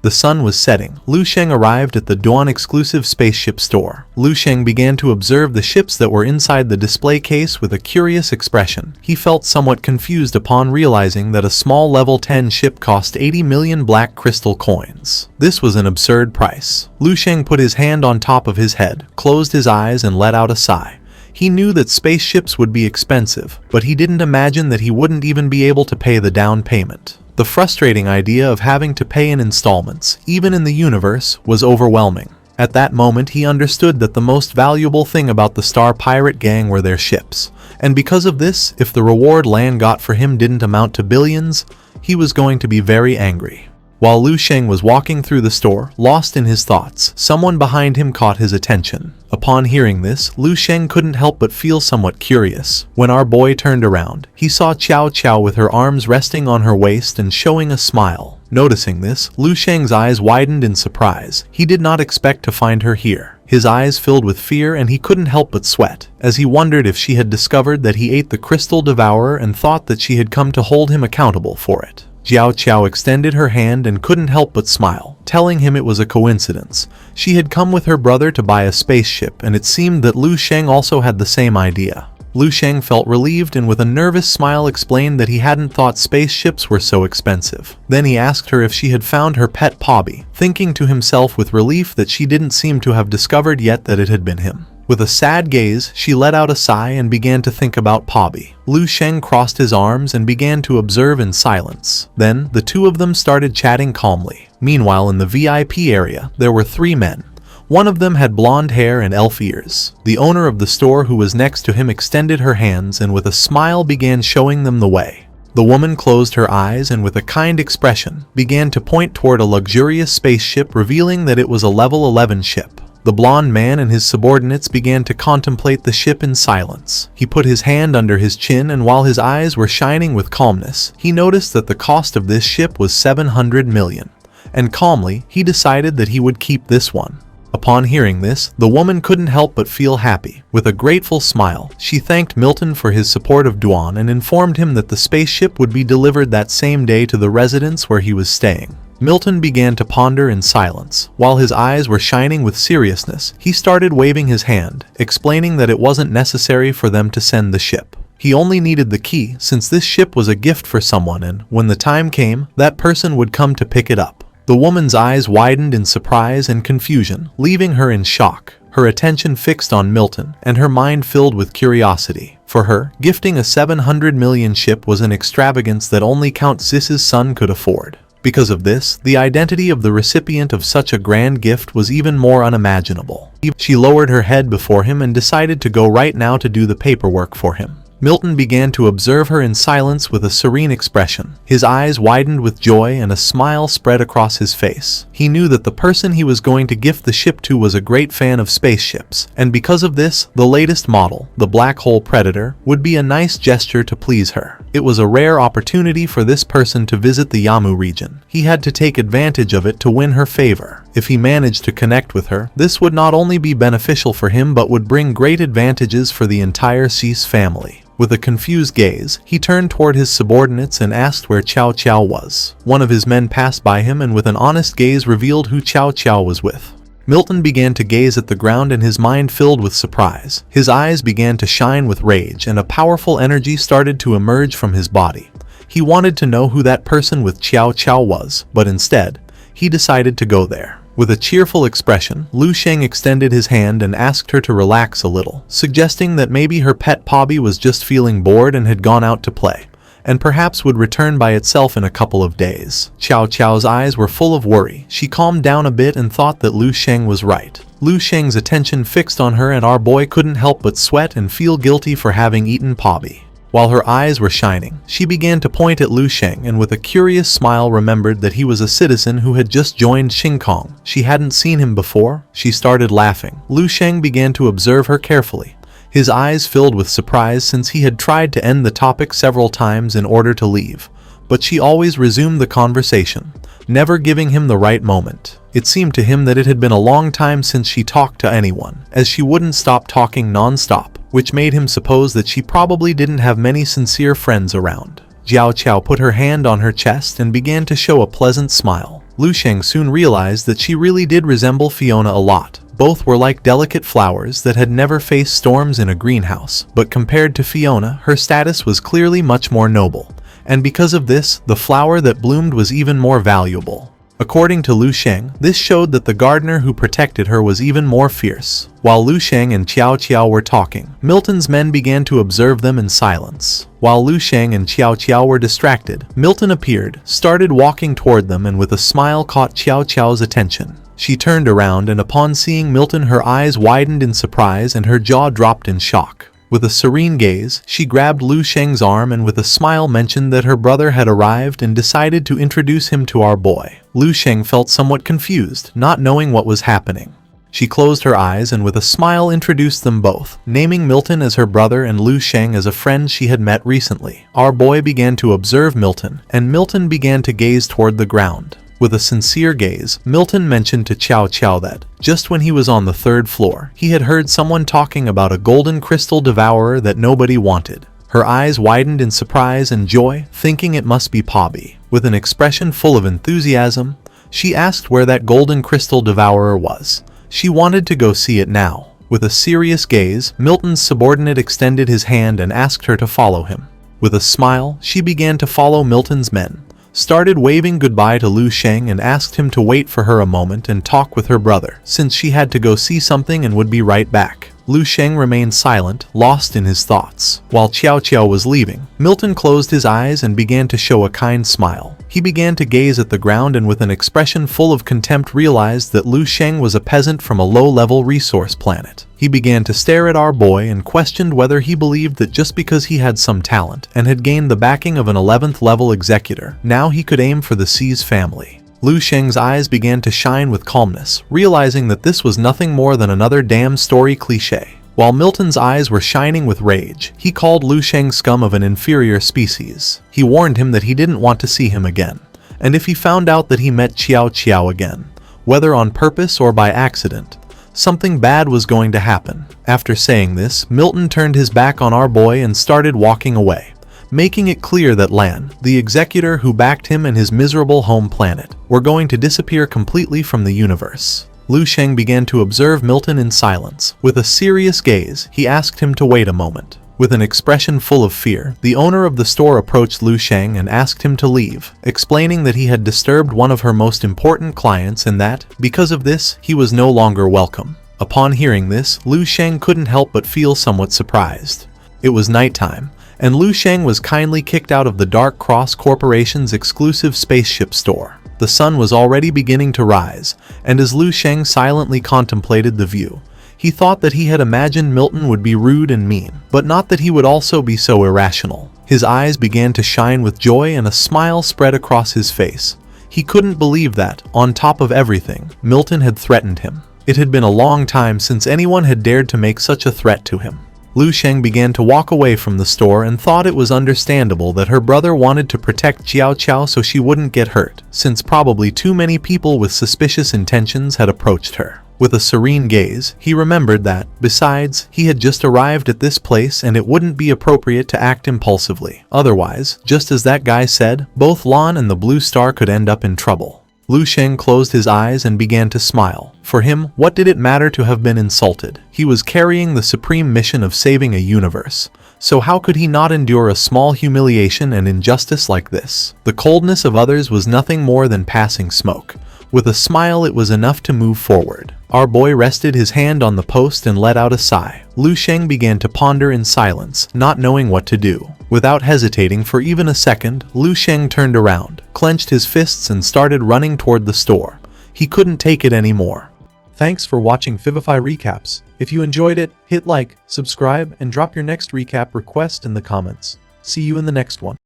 The sun was setting. Lu Sheng arrived at the Dawn exclusive spaceship store. Lu Sheng began to observe the ships that were inside the display case with a curious expression. He felt somewhat confused upon realizing that a small level 10 ship cost 80 million black crystal coins. This was an absurd price. Lu Sheng put his hand on top of his head, closed his eyes and let out a sigh. He knew that spaceships would be expensive, but he didn't imagine that he wouldn't even be able to pay the down payment. The frustrating idea of having to pay in installments, even in the universe, was overwhelming. At that moment he understood that the most valuable thing about the Star Pirate gang were their ships. And because of this, if the reward Lan got for him didn't amount to billions, he was going to be very angry. While Lu Sheng was walking through the store, lost in his thoughts, someone behind him caught his attention. Upon hearing this, Lu Sheng couldn't help but feel somewhat curious. When our boy turned around, he saw Chow Chow with her arms resting on her waist and showing a smile. Noticing this, Lu Sheng's eyes widened in surprise. He did not expect to find her here. His eyes filled with fear and he couldn't help but sweat, as he wondered if she had discovered that he ate the crystal devourer and thought that she had come to hold him accountable for it. Xiao Qiao extended her hand and couldn't help but smile, telling him it was a coincidence. She had come with her brother to buy a spaceship, and it seemed that Lu Sheng also had the same idea. Lu Sheng felt relieved and with a nervous smile explained that he hadn't thought spaceships were so expensive. Then he asked her if she had found her pet Pobby, thinking to himself with relief that she didn't seem to have discovered yet that it had been him. With a sad gaze, she let out a sigh and began to think about Pobby. Lu Sheng crossed his arms and began to observe in silence. Then, the two of them started chatting calmly. Meanwhile, in the VIP area, there were 3 men. One of them had blonde hair and elf ears. The owner of the store who was next to him extended her hands and with a smile began showing them the way. The woman closed her eyes and with a kind expression, began to point toward a luxurious spaceship, revealing that it was a level 11 ship. The blonde man and his subordinates began to contemplate the ship in silence. He put his hand under his chin and while his eyes were shining with calmness, he noticed that the cost of this ship was 700 million. And calmly, he decided that he would keep this one. Upon hearing this, the woman couldn't help but feel happy. With a grateful smile, she thanked Milton for his support of Duan and informed him that the spaceship would be delivered that same day to the residence where he was staying. Milton began to ponder in silence. While his eyes were shining with seriousness, he started waving his hand, explaining that it wasn't necessary for them to send the ship. He only needed the key since this ship was a gift for someone and, when the time came, that person would come to pick it up. The woman's eyes widened in surprise and confusion, leaving her in shock. Her attention fixed on Milton, and her mind filled with curiosity. For her, gifting a 700 million ship was an extravagance that only Count Zis's son could afford. Because of this, the identity of the recipient of such a grand gift was even more unimaginable. She lowered her head before him and decided to go right now to do the paperwork for him. Milton began to observe her in silence with a serene expression. His eyes widened with joy and a smile spread across his face. He knew that the person he was going to gift the ship to was a great fan of spaceships, and because of this, the latest model, the Black Hole Predator, would be a nice gesture to please her. It was a rare opportunity for this person to visit the Yamu region. He had to take advantage of it to win her favor. If he managed to connect with her, this would not only be beneficial for him but would bring great advantages for the entire Cis family. With a confused gaze, he turned toward his subordinates and asked where Chow Chow was. One of his men passed by him and with an honest gaze revealed who Chow Chow was with. Milton began to gaze at the ground and his mind filled with surprise. His eyes began to shine with rage and a powerful energy started to emerge from his body. He wanted to know who that person with Chow Chow was, but instead, he decided to go there. With a cheerful expression, Lu Sheng extended his hand and asked her to relax a little, suggesting that maybe her pet Pobby was just feeling bored and had gone out to play, and perhaps would return by itself in a couple of days. Chow Chow's eyes were full of worry. She calmed down a bit and thought that Lu Sheng was right. Lu Sheng's attention fixed on her and our boy couldn't help but sweat and feel guilty for having eaten Pobby. While her eyes were shining, she began to point at Lu Sheng and with a curious smile remembered that he was a citizen who had just joined Xingkong. She hadn't seen him before. She started laughing. Lu Sheng began to observe her carefully. His eyes filled with surprise since he had tried to end the topic several times in order to leave. But she always resumed the conversation, never giving him the right moment. It seemed to him that it had been a long time since she talked to anyone, as she wouldn't stop talking non-stop, which made him suppose that she probably didn't have many sincere friends around. Xiao Qiao put her hand on her chest and began to show a pleasant smile. Lu Sheng soon realized that she really did resemble Fiona a lot. Both were like delicate flowers that had never faced storms in a greenhouse, but compared to Fiona, her status was clearly much more noble. And because of this, the flower that bloomed was even more valuable. According to Lu Sheng, this showed that the gardener who protected her was even more fierce. While Lu Sheng and Qiao Qiao were talking, Milton's men began to observe them in silence. While Lu Sheng and Qiao Qiao were distracted, Milton appeared, started walking toward them, and with a smile caught Qiao Qiao's attention. She turned around, and upon seeing Milton, her eyes widened in surprise and her jaw dropped in shock. With a serene gaze, she grabbed Lu Sheng's arm and with a smile mentioned that her brother had arrived and decided to introduce him to our boy. Lu Sheng felt somewhat confused, not knowing what was happening. She closed her eyes and with a smile introduced them both, naming Milton as her brother and Lu Sheng as a friend she had met recently. Our boy began to observe Milton, and Milton began to gaze toward the ground. With a sincere gaze, Milton mentioned to Qiao Qiao that, just when he was on the 3rd floor, he had heard someone talking about a golden crystal devourer that nobody wanted. Her eyes widened in surprise and joy, thinking it must be Pobby. With an expression full of enthusiasm, she asked where that golden crystal devourer was. She wanted to go see it now. With a serious gaze, Milton's subordinate extended his hand and asked her to follow him. With a smile, she began to follow Milton's men, started waving goodbye to Lu Sheng and asked him to wait for her a moment and talk with her brother, since she had to go see something and would be right back. Lu Sheng remained silent, lost in his thoughts. While Qiao Qiao was leaving, Milton closed his eyes and began to show a kind smile. He began to gaze at the ground and with an expression full of contempt realized that Lu Sheng was a peasant from a low-level resource planet. He began to stare at our boy and questioned whether he believed that just because he had some talent and had gained the backing of an 11th level executor, now he could aim for the C's family. Lu Sheng's eyes began to shine with calmness, realizing that this was nothing more than another damn story cliché. While Milton's eyes were shining with rage, he called Lu Sheng scum of an inferior species. He warned him that he didn't want to see him again, and if he found out that he met Qiao Qiao again, whether on purpose or by accident, something bad was going to happen. After saying this, Milton turned his back on our boy and started walking away, making it clear that Lan, the executor who backed him and his miserable home planet, were going to disappear completely from the universe. Lu Sheng began to observe Milton in silence. With a serious gaze, he asked him to wait a moment. With an expression full of fear, the owner of the store approached Lu Sheng and asked him to leave, explaining that he had disturbed one of her most important clients and that, because of this, he was no longer welcome. Upon hearing this, Lu Sheng couldn't help but feel somewhat surprised. It was nighttime, and Lu Sheng was kindly kicked out of the Dark Cross Corporation's exclusive spaceship store. The sun was already beginning to rise, and as Lu Sheng silently contemplated the view, he thought that he had imagined Milton would be rude and mean, but not that he would also be so irrational. His eyes began to shine with joy and a smile spread across his face. He couldn't believe that, on top of everything, Milton had threatened him. It had been a long time since anyone had dared to make such a threat to him. Lu Sheng began to walk away from the store and thought it was understandable that her brother wanted to protect Qiao Qiao so she wouldn't get hurt, since probably too many people with suspicious intentions had approached her. With a serene gaze, he remembered that, besides, he had just arrived at this place and it wouldn't be appropriate to act impulsively. Otherwise, just as that guy said, both Lan and the Blue Star could end up in trouble. Lu Sheng closed his eyes and began to smile. For him, what did it matter to have been insulted? He was carrying the supreme mission of saving a universe. So how could he not endure a small humiliation and injustice like this? The coldness of others was nothing more than passing smoke. With a smile, it was enough to move forward. Our boy rested his hand on the post and let out a sigh. Lu Sheng began to ponder in silence, not knowing what to do. Without hesitating for even a second, Lu Sheng turned around, clenched his fists and started running toward the store. He couldn't take it anymore. Thanks for watching Vivify Recaps. If you enjoyed it, hit like, subscribe, and drop your next recap request in the comments. See you in the next one.